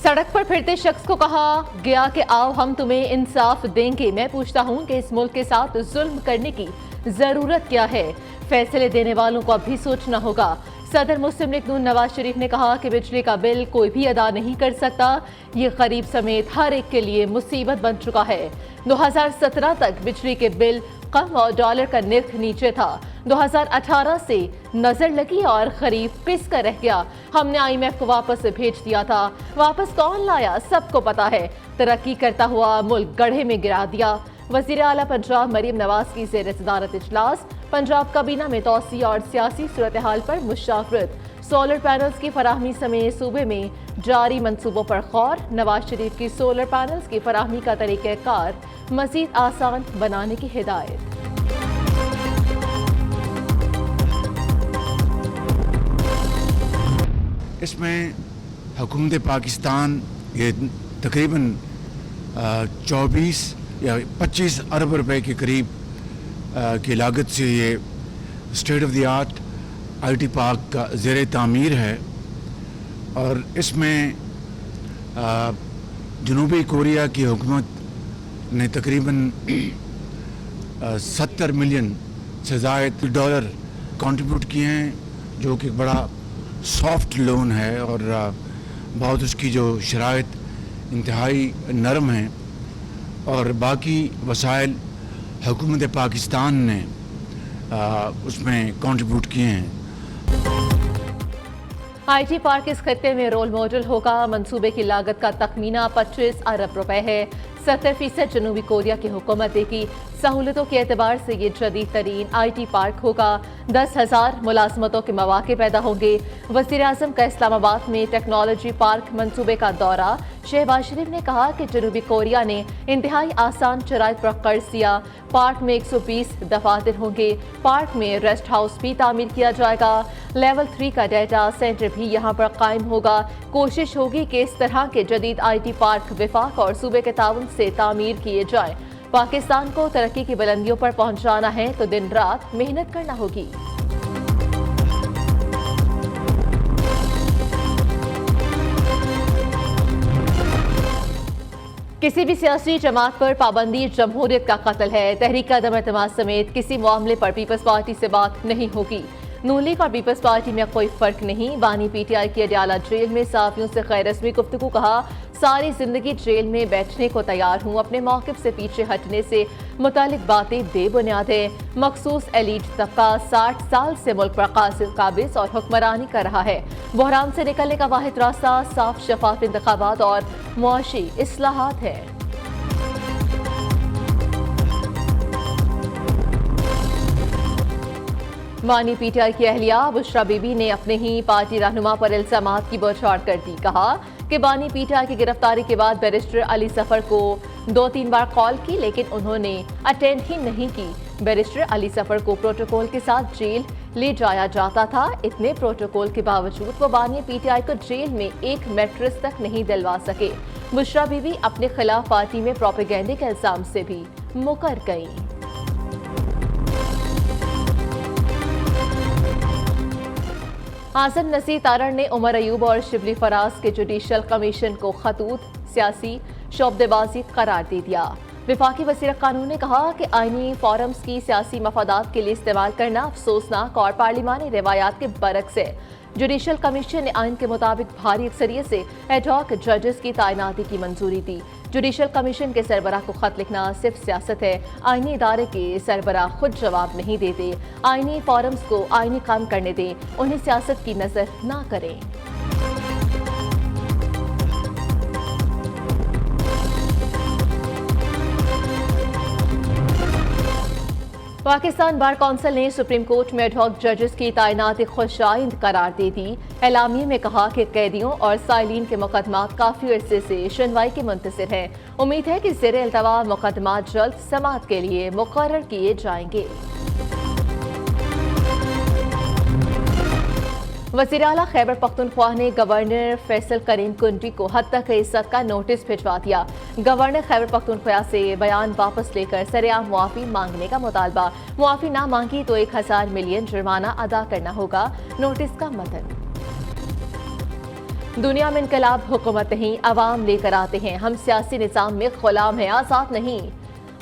सड़क पर फिरते शख्स को कहा गया कि आओ हम तुम्हें इंसाफ देंगे। मैं पूछता हूं कि इस मुल्क के साथ जुल्म करने की जरूरत क्या है। फैसले देने वालों को अब भी सोचना होगा। सदर मुस्लिम लीग नून नवाज शरीफ ने कहा कि बिजली का बिल कोई भी अदा नहीं कर सकता। ये गरीब समेत हर एक के लिए मुसीबत बन चुका है। 2017 तक बिजली के बिल कम और डॉलर का निर्ख नीचे था। 2018 से नजर लगी और खरीफ पिस कर रह गया। हमने IMF को वापस भेज दिया था। वापस कौन लाया सबको पता है। तरक्की करता हुआ मुल्क गड्ढे में गिरा दिया। वज़ीर आला पंजाब मरीम नवाज की ज़ेर सदारत इजलास। पंजाब काबीना में तौसी और सियासी सूरत हाल पर मुशावरत। सोलर पैनल्स की फराहमी समेत सूबे में जारी मंसूबों पर गौर। नवाज शरीफ की सोलर पैनल्स की फराहमी का तरीक़ाकार मज़ीद आसान बनाने की हिदायत। इसमें हुकूमत पाकिस्तान ये तकरीबन 24 या 25 अरब रुपए के करीब की लागत से ये state of the art IT park का ज़ेर तामीर है। और इसमें जनूबी कोरिया की हुकूमत ने तकरीबन 70 मिलियन से ज़ायद डॉलर कंट्रीब्यूट किए हैं, जो कि बड़ा सॉफ्ट लोन है और बहुत उसकी जो शराइत इंतहाई नरम हैं। और बाकी वसाइल हुकूमत पाकिस्तान ने उसमें कंट्रीब्यूट किए हैं। IT पार्क इस खत्ते में रोल मॉडल होगा। मंसूबे की लागत का तखमीना 25 अरब रुपए है। 70% जनूबी कोरिया की हुकूमत देगी। सहूलतों के एतबार से ये जदीद तरीन IT पार्क होगा। 10,000 मुलाजमतों के मौके पैदा होंगे। वज़ीर आज़म का इस्लामाबाद में टेक्नोलॉजी पार्क मंसूबे का दौरा। शहबाज शरीफ ने कहा कि जनूबी कोरिया ने इंतहाई आसान शराइत पर कर्ज दिया। पार्क में 120 दफातर होंगे। पार्क में रेस्ट हाउस भी तामीर किया जाएगा। लेवल 3 का डेटा सेंटर भी यहाँ पर कायम होगा। कोशिश होगी कि इस तरह के जदीद IT पार्क विफाक और सूबे के ताउन से तामीर किए जाएं। पाकिस्तान को तरक्की की बुलंदियों पर पहुंचाना है तो दिन रात मेहनत करना होगी। किसी भी सियासी जमात पर पाबंदी जमहूरियत का कत्ल है। तहरीक अदम एतमाद समेत किसी मामले पर पीपल्स पार्टी से बात नहीं होगी। नून लीग और पीपल्स पार्टी में कोई फर्क नहीं। बानी PTI की अडयाला जेल में सहाफियों से गैर रस्मी गुफ्तगू। कहा सारी जिंदगी जेल में बैठने को तैयार हूँ। अपने मौक़िफ़ से पीछे हटने से मुतालिक बातें बेबुनियाद है। मखसूस एलीट तबका 60 साल से मुल्क पर काबिज और हुक्मरानी कर रहा है। बहरान से निकलने का वाहिद रास्ता साफ शफाफ इंतखाबात और मुआशी इस्लाहात है। बानी PTI की अहलिया बुशरा बीबी ने अपने ही पार्टी रहनुमा पर इल्जामात की बौछार कर दी। कहा कि बानी PTI की गिरफ्तारी के बाद बैरिस्टर अली सफर को 2-3 बार कॉल की, लेकिन उन्होंने अटेंड ही नहीं की। बैरिस्टर अली सफर को प्रोटोकॉल के साथ जेल ले जाया जाता था। इतने प्रोटोकॉल के बावजूद वो बानी PTI को जेल में एक मैट्रेस तक नहीं दिलवा सके। बुशरा बीबी अपने खिलाफ पार्टी में प्रोपेगेंडे के इल्जाम से भी मुकर गई। आज़म नसीर तारण ने उमर अयूब और शिबली फराज के जुडिशल कमीशन को खतूत सियासी शोबदेबाजी करार दे दिया। वफाकी वज़ीर कानून ने कहा कि आईनी फोरम्स की सियासी मफादात के लिए इस्तेमाल करना अफसोसनाक और पार्लिमानी रिवायात के बरक्स है। जुडिशल कमीशन ने आइन के मुताबिक भारी अक्सरियत से एडहॉक जजेस की तैनाती की मंजूरी दी। जुडिशल कमीशन के सरबराह को खत लिखना सिर्फ सियासत है। आईनी इदारे के सरबराह खुद जवाब नहीं देते। आईनी फोरम्स को आईनी काम करने दें, उन्हें सियासत की नजर ना करें। पाकिस्तान बार कौंसिल ने सुप्रीम कोर्ट में एडहॉक जजेस की तैनाती खुशाइंद करार दे दी। एलामिये में कहा कि कैदियों और साइलिन के मुकदमात काफी अरसे से सुनवाई के मुंतज़िर हैं। उम्मीद है कि ज़ेर इल्तवा मुकदमात जल्द समाअत के लिए मुकर्रर किए जाएंगे। वज़ीर आला खैबर पख्तूनख्वा ने गवर्नर फैसल करीम कुंडी को हद तक इज्जत का नोटिस भिजवा दिया। गवर्नर खैबर पख्तूनख्वा से बयान वापस लेकर सरेआम मुआफ़ी मांगने का मुतालबा। मुआफ़ी ना मांगी तो 1000 मिलियन जुर्माना अदा करना होगा। नोटिस का मतन दुनिया में इनकलाब हुकूमत नहीं, अवाम लेकर आते हैं। हम सियासी निज़ाम में गुलाम हैं, आज़ाद नहीं।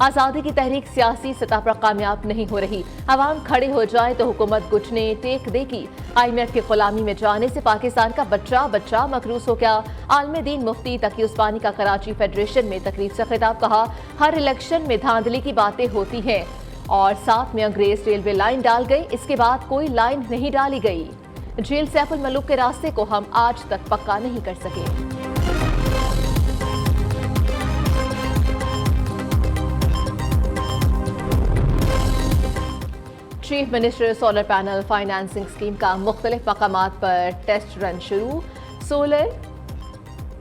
आज़ादी की तहरीक सियासी सतह पर कामयाब नहीं हो रही। अवाम खड़े हो जाए तो हुकूमत घुटने टेक देगी। IMF की गुलामी में जाने से पाकिस्तान का बच्चा बच्चा मकरूस हो गया। आलम दीन मुफ्ती तकी उस्मानी का कराची फेडरेशन में तकरीब से खिताब, कहा हर इलेक्शन में धांधली की बातें होती हैं और साथ में अंग्रेज रेलवे लाइन डाल गई, इसके बाद कोई लाइन नहीं डाली गई। जेल सैफुल मलूक के रास्ते को हम आज तक पक्का नहीं कर सके। Chief minister solar panel financing scheme का मुख्तलिफ मकामात पर टेस्ट रन शुरू। सोलर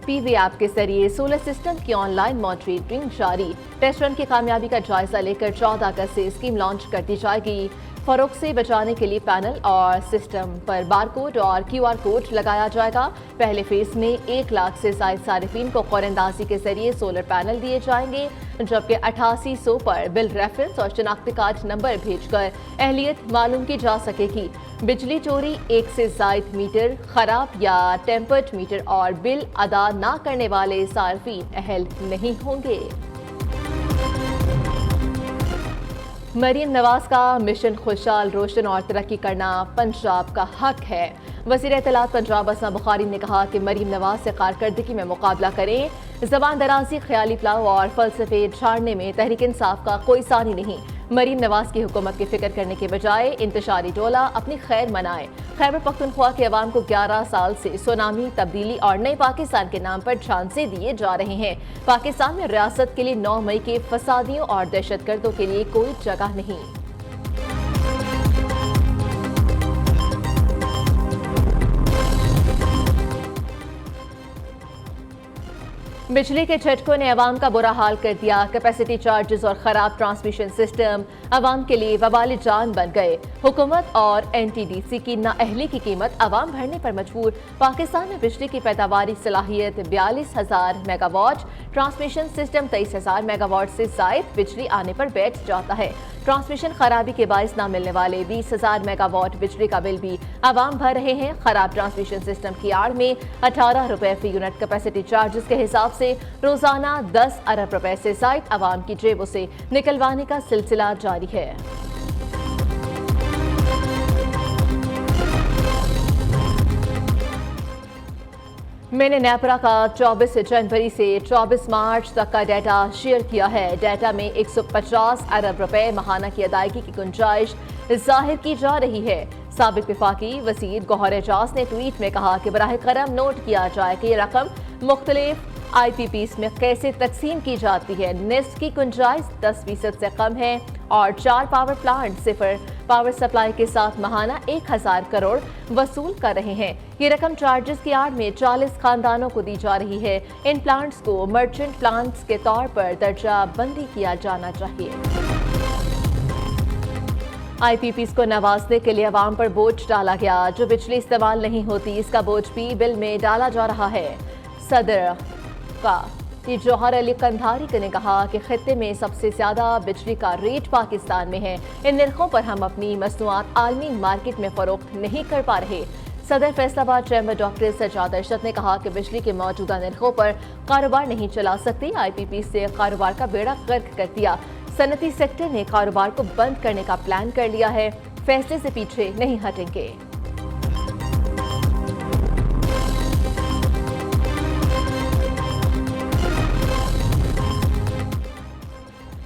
PV ऐप के जरिए सोलर सिस्टम की ऑनलाइन मॉनिटरिंग जारी। टेस्ट रन की कामयाबी का जायजा लेकर 14 अगस्त से स्कीम लॉन्च कर दी जाएगी। फरोख से बचाने के लिए पैनल और सिस्टम पर बारकोड और QR कोड लगाया जाएगा। पहले फेज में 1 लाख से ज्यादा सारिफिन को क़ौरंदाजी के जरिए सोलर पैनल दिए जाएंगे, जबकि 8800 पर बिल रेफरेंस और शनाख्ती कार्ड नंबर भेजकर अहलियत मालूम की जा सकेगी। बिजली चोरी, 1 से ज्यादा मीटर खराब या टेम्पर्ड मीटर और बिल अदा न करने वाले सारिफिन अहल नहीं होंगे। मरीम नवाज का मिशन खुशहाल, रोशन और तरक्की करना पंजाब का हक है। वज़ीर इत्तलात पंजाब असमा बुखारी ने कहा कि मरीम नवाज से कारकर्दगी में मुकाबला करें। ज़बान दराजी, ख्याली पुलाव और फलसफे झाड़ने में तहरीक इंसाफ का कोई सानी नहीं। मरीम नवाज की हुकूमत की फिक्र करने के बजाय इंतशारी टोला अपनी खैर मनाए। खैबर पख्तूनख्वा के अवाम को 11 साल से सुनामी, तब्दीली और नए पाकिस्तान के नाम पर झांसे दिए जा रहे हैं। पाकिस्तान में रियासत के लिए 9 मई के फसादियों और दहशतगर्दों के लिए कोई जगह नहीं। बिजली के झटकों ने अवाम का बुरा हाल कर दिया। कैपेसिटी चार्जेस और खराब ट्रांसमिशन सिस्टम अवाम के लिए वबाल जान बन गए। हुकूमत और NTDC की नाअहली की कीमत अवाम भरने पर मजबूर। पाकिस्तान में बिजली की पैदावारी सलाहियत 42,000 मेगावाट, ट्रांसमिशन सिस्टम 23,000 मेगावाट से जायद बिजली आने पर बैठ जाता है। ट्रांसमिशन खराबी के बायस न मिलने वाले 20,000 मेगावाट बिजली का बिल भी अवाम भर रहे हैं। खराब ट्रांसमिशन सिस्टम की आड़ में 18 रुपए फी यूनिट कैपेसिटी चार्जेस के हिसाब से रोजाना 10 अरब रुपए से जायद अवाम की जेबों से निकलवाने का सिलसिला जारी है। मैंने नेपरा का 24 जनवरी से 24 मार्च तक का डाटा शेयर किया है। डाटा में 150 अरब रुपए माहाना की अदायगी की गुंजाइश जाहिर की जा रही है। साबिक विफाकी वज़ीर गौहर एजाज ने ट्वीट में कहा कि बराह करम नोट किया जाए कि ये रकम मुख्तलिफ IPPs में कैसे तकसीम की जाती है। नेस्ट की गुंजाइश 10% से कम है और 4 पावर प्लांट सिफर पावर सप्लाई के साथ माहाना 1000 करोड़ वसूल कर रहे हैं। ये रकम चार्जेस की आड़ में 40 खानदानों को दी जा रही है। इन प्लांट्स को मर्चेंट प्लांट्स के तौर पर दर्जा बंदी किया जाना चाहिए। IPPs को नवाजने के लिए अवाम पर बोझ डाला गया। जो बिजली इस्तेमाल नहीं होती, इसका बोझ भी बिल में डाला जा रहा है। सदर का जौहर अली कंधारी ने कहा कि खित्ते में सबसे ज्यादा बिजली का रेट पाकिस्तान में है। इन निर्खों पर हम अपनी मसनूआत आलमी मार्केट में फरोख्त नहीं कर पा रहे। सदर फैसलाबाद चैम्बर डॉक्टर सज्जाद अरशद ने कहा कि बिजली के मौजूदा निर्खों पर कारोबार नहीं चला सकती। IPP से कारोबार का बेड़ा गर्क कर दिया। सनती सेक्टर ने कारोबार को बंद करने का प्लान कर लिया है। फैसले से पीछे नहीं हटेंगे।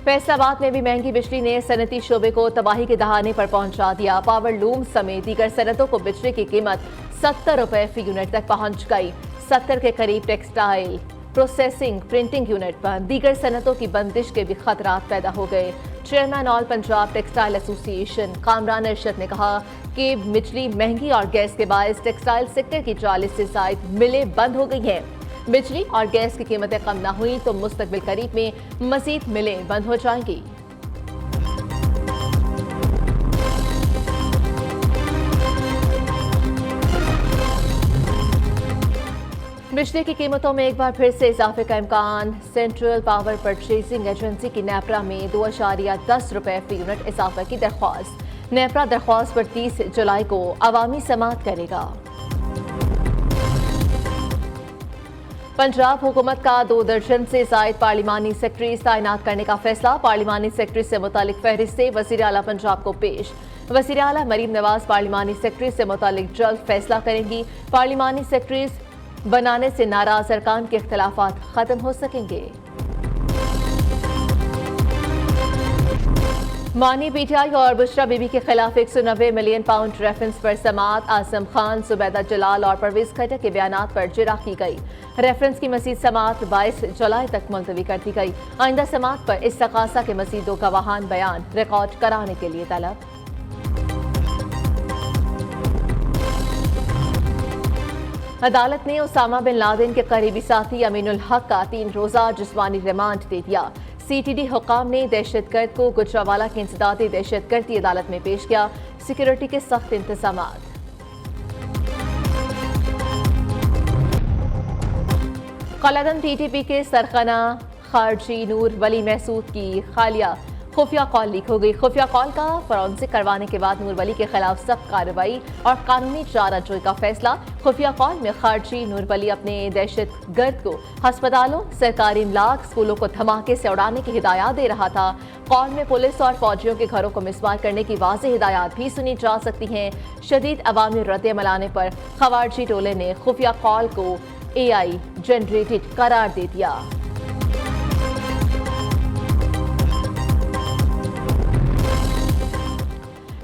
फैसलाबाद में भी महंगी बिजली ने सनती शोबे को तबाही के दहाने पर पहुंचा दिया। पावर लूम समेत दीगर सनतों को बिजली की कीमत 70 रुपए फी यूनिट तक पहुंच गई। 70 के करीब टेक्सटाइल, प्रोसेसिंग, प्रिंटिंग यूनिट पर दीगर सनतों की बंदिश के भी खतरात पैदा हो गए। Chairman all Punjab textile association Kamran Arshad ने कहा कि बिजली महंगी और गैस के बायस टेक्सटाइल सेक्टर की 40 से ज्यादा मिलें बंद हो गई हैं। बिजली और गैस की कीमतें कम न हुई तो मुस्तकबिल करीब में मजीद मिलें बंद हो जाएंगी। बिजली की कीमतों में एक बार फिर से इजाफे का इम्कान। सेंट्रल पावर परचेजिंग एजेंसी की नेपरा में 2.10 रुपए फी यूनिट इजाफे की दरख्वास्त। नेपरा दरख्वास्त पर 30 जुलाई को अवामी समाअत करेगा। पंजाब हुकूमत का 2 दर्जन से जायद पार्लिमानी सेक्रेटरीज तैनात करने का फैसला। पार्लिमानी सेक्रेटरी से मुतालिक फहरिस्तें वज़ीर आला पंजाब को पेश। वज़ीर आला मरीम नवाज पार्लिमानी सेक्रेटरी से मुतालिक जल्द फैसला करेंगी। पार्लिमानी सेक्रेटरीज बनाने से नाराज अरकान के इख्तिलाफात खत्म हो सकेंगे। मानी पीटीआई और बुशरा बीबी के खिलाफ 190 मिलियन पाउंड रेफरेंस पर समाअत। आजम खान, जुबैदा जलाल और परवेज खट्टर के बयानात पर जिरा की गई। रेफरेंस की मजीद समाअत 22 जुलाई तक मुलतवी कर दी गई। आइंदा समाअत पर इस तकाज़ा के मजीद 2 गवाहान बयान रिकॉर्ड कराने के लिए तलब। अदालत ने उसामा बिन लादेन के करीबी साथी अमीनुल हक का 3 रोज़ा जिस्मानी रिमांड दे दिया। सीटीडी हुक्काम ने दहशतगर्द को गुजरावाला की इंसदादी दहशतगर्दी अदालत में पेश किया। सिक्योरिटी के सख्त इंतजामात। कलादन टीटीपी के सरखना खारजी नूर वली महसूद की खालिया खुफिया कॉल लीक हो गई। खुफिया कॉल का फॉरेंसिक करवाने के बाद नूर वली के खिलाफ सख्त कार्रवाई और कानूनी चाराजोई का फैसला। खुफिया कॉल में खारजी नूर वली अपने दहशतगर्द को अस्पतालों, सरकारी इमलाक, स्कूलों को धमाके से उड़ाने की हिदायत दे रहा था। कॉल में पुलिस और फौजियों के घरों को मिसमार करने की वाज़ेह हिदायत भी सुनी जा सकती हैं। शदीद अवामी रद्द-ए-अमल आने पर खवारजी टोले ने खुफिया कॉल को AI जनरेटेड करार दे दिया।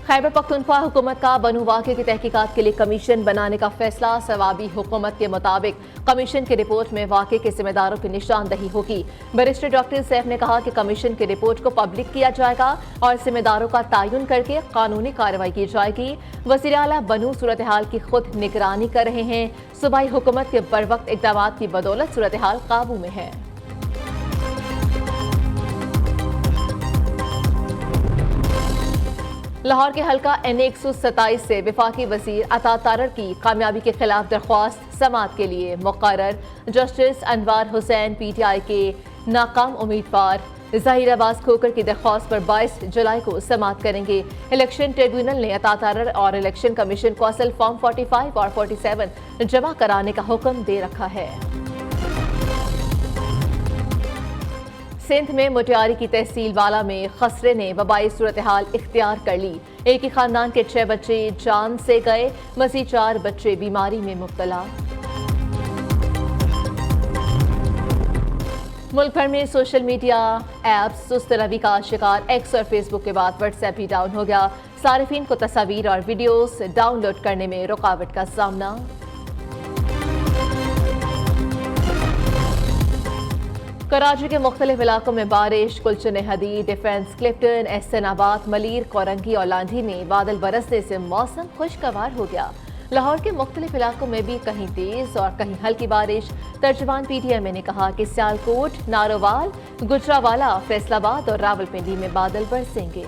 खैबर पख्तूनख्वा हुकूमत का बनू वाक़े की तहकीकात के लिए कमीशन बनाने का फैसला। सवाबी हुकूमत के मुताबिक कमीशन की रिपोर्ट में वाक़े के जिम्मेदारों की निशानदही होगी। बैरिस्टर डॉक्टर सैफ ने कहा कि कमीशन की रिपोर्ट को पब्लिक किया जाएगा और जिम्मेदारों का तयन करके कानूनी कार्रवाई की जाएगी। वज़ीर आला बनू सूरत हाल की खुद निगरानी कर रहे हैं। सूबाई हुकूमत के बरवक्त इक़दामात की बदौलत सूरत हाल काबू में है। लाहौर के हल्का N127 से वफाकी वज़ीर अता तारर की कामयाबी के खिलाफ दरख्वास्त समाअत के लिए मुक़र्रर। जस्टिस अनवार हुसैन PTI के नाकाम उम्मीदवार ज़हीर अब्बास खोकर की दरख्वास्त पर 22 जुलाई को समाअत करेंगे। इलेक्शन ट्रिब्यूनल ने अता तारर और इलेक्शन कमीशन को असल फॉर्म 45 और 47 जमा कराने का हुक्म दे रखा है। सिंध में मुटियारी की तहसील वाला में खसरे ने वबाई सूरत हाल इख्तियार कर ली। एक ही खानदान के 6 बच्चे जान से गए, मज़ीद 4 बच्चे बीमारी में मुब्तला। मुल्क भर में सोशल मीडिया ऐप्स सुस्त रवि का शिकार। एक्स और फेसबुक के बाद व्हाट्सएप भी डाउन हो गया। सारिफीन को तस्वीर और वीडियोस डाउनलोड करने में रुकावट का सामना। कराची के मुख्तलिफ इलाकों में बारिश। कुलचन हदी, डिफेंस, क्लिफ्टन, एहसनाबाद, मलीर, कोरंगी और लांधी में बादल बरसने से मौसम खुशगवार हो गया। लाहौर के मुख्तलिफ इलाकों में भी कहीं तेज और कहीं हल्की बारिश। तर्जुमान PTI ने कहा कि सियालकोट, नारोवाल, गुजरावाला, फैसलाबाद और रावलपिंडी में बादल बरसेंगे।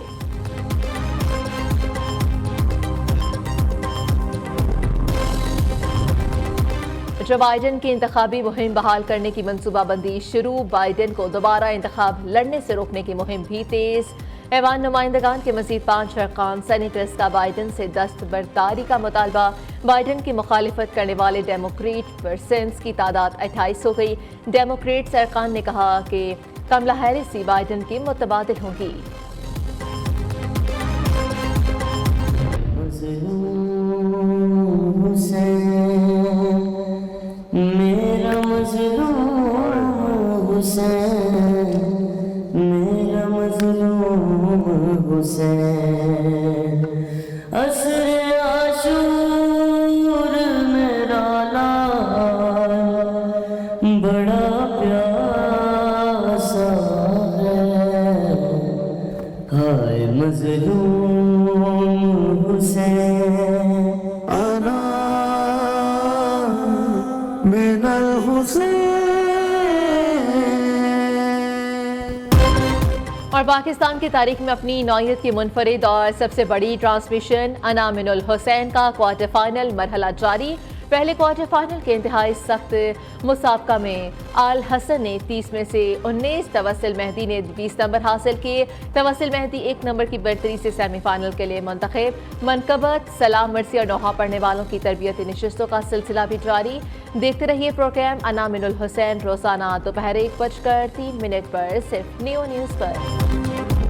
जो बाइडेन की इंतखाबी मुहिम बहाल करने की मनसूबाबंदी शुरू। बाइडेन को दोबारा इंतखाब लड़ने से रोकने की मुहिम भी तेज। ऐवान नुमाइंदगान के मजीद 5 अरकान सेनेटर्स का बाइडेन से दस्तबरदारी का मुतालबा। बाइडेन की मुखालिफत करने वाले डेमोक्रेट पर्सन्स की तादाद 28 हो गई। डेमोक्रेट्स अरकान ने कहा कि कमला हैरिस ही बाइडेन की मुतबादिल होंगी। मेरा मज़लूम हुसैन, मेरा मज़लूम हुसैन, असरे आशूर मेरा लाल बड़ा प्यासा है। हाय मज़लूम हुसैन, अना मिनल हुसैन। और पाकिस्तान की तारीख में अपनी नौयत की मुनफरिद और सबसे बड़ी ट्रांसमिशन अना मिनुल हुसैन का क्वार्टर फाइनल मरहला जारी। पहले क्वार्टर फाइनल के इंतहाई सख्त मुसाबका में आल हसन ने 30 में से 19, तवस्सुल मेहदी ने 20 नंबर हासिल किए। तवस्सुल मेहदी 1 नंबर की बढ़तरी से सेमीफाइनल के लिए मुंतखब। मनकबत, सलाम, मर्सी और नौहा पढ़ने वालों की तरबियती नशिस्तों का सिलसिला भी जारी। देखते रहिए प्रोग्राम अनामिनुल हुसैन रोजाना दोपहर 1:03 पर सिर्फ नियो न्यूज़ पर।